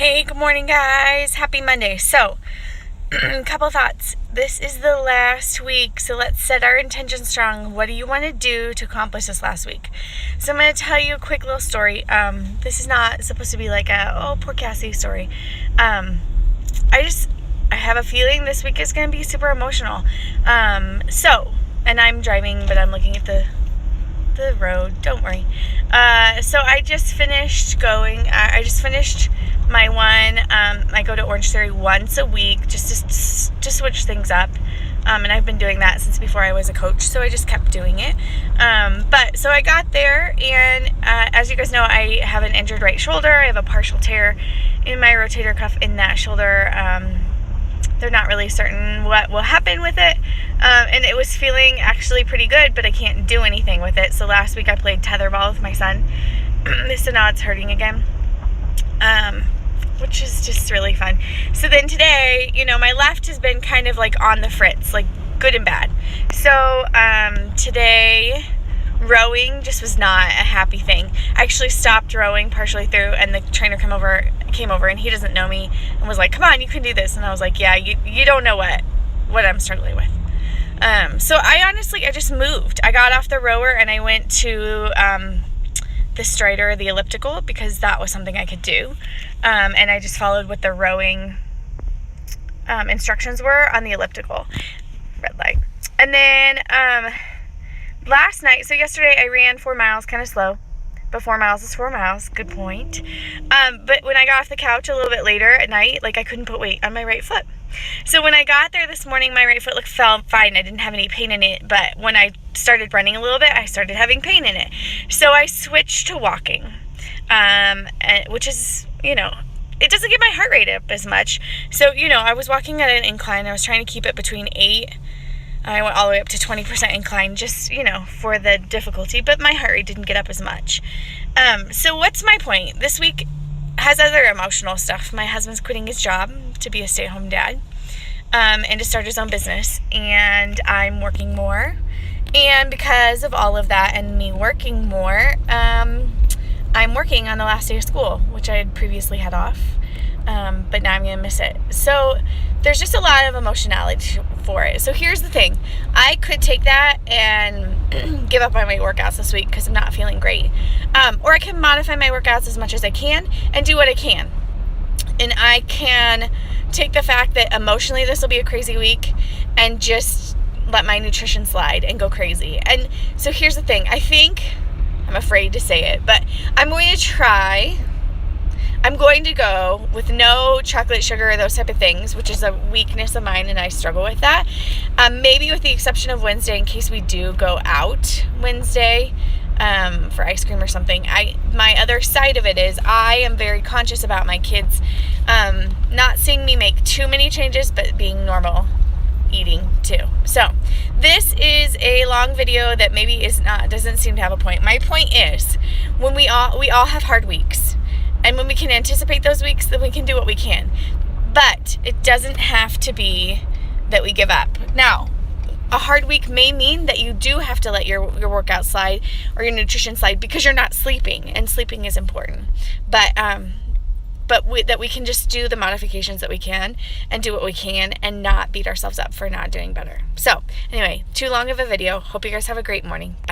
Hey, good morning, guys. Happy Monday. So, a couple thoughts. This is the last week, so let's set our intention strong. What do you want to do to accomplish this last week? So, I'm going to tell you a quick little story. This is not supposed to be like a, poor Cassie story. I have a feeling this week is going to be super emotional. And I'm driving, but I'm looking at the road. Don't worry. So I just finished my one. I go to Orange Theory once a week just to switch things up. And I've been doing that since before I was a coach, so I just kept doing it. So I got there, and as you guys know, I have an injured right shoulder. I have a partial tear in my rotator cuff in that shoulder. They're not really certain what will happen with it. And it was feeling actually pretty good, but I can't do anything with it. So last week I played tetherball with my son. So now it's hurting again, which is just really fun. So then today, my left has been kind of like on the fritz, like good and bad. So today, rowing just was not a happy thing. I actually stopped rowing partially through, and the trainer came over, and he doesn't know me, and was like, "Come on, you can do this." And I was like, "Yeah, you don't know what I'm struggling with." So I just moved. I got off the rower and I went to the Strider, the elliptical, because that was something I could do. And I just followed what the rowing instructions were on the elliptical. Red light. And then last night, so yesterday I ran 4 miles, kind of slow, but 4 miles is 4 miles. Good point. But when I got off the couch a little bit later at night, I couldn't put weight on my right foot. So when I got there this morning, my right foot felt fine. I didn't have any pain in it. But when I started running a little bit, I started having pain in it. So I switched to walking, which is, it doesn't get my heart rate up as much. So, I was walking at an incline. I was trying to keep it between 8. I went all the way up to 20% incline just, for the difficulty. But my heart rate didn't get up as much. So what's my point? This week has other emotional stuff. My husband's quitting his job to be a stay-at-home dad, and to start his own business, and I'm working more. And because of all of that and me working more, I'm working on the last day of school, which I had previously had off, but now I'm going to miss it. So there's just a lot of emotionality for it. So here's the thing. I could take that and give up on my workouts this week because I'm not feeling great. Or I can modify my workouts as much as I can and do what I can. And I can take the fact that emotionally this will be a crazy week and just let my nutrition slide and go crazy. And so here's the thing. I think, I'm afraid to say it, but I'm going to go with no chocolate, sugar, those type of things, which is a weakness of mine, and I struggle with that. Maybe with the exception of Wednesday, in case we do go out Wednesday for ice cream or something. My other side of it is I am very conscious about my kids not seeing me make too many changes, but being normal eating too. So this is a long video that maybe doesn't seem to have a point. My point is, when we all have hard weeks, and when we can anticipate those weeks, then we can do what we can. But it doesn't have to be that we give up. Now, a hard week may mean that you do have to let your workout slide or your nutrition slide because you're not sleeping, and sleeping is important. But that we can just do the modifications that we can and do what we can and not beat ourselves up for not doing better. So anyway, too long of a video. Hope you guys have a great morning. Bye.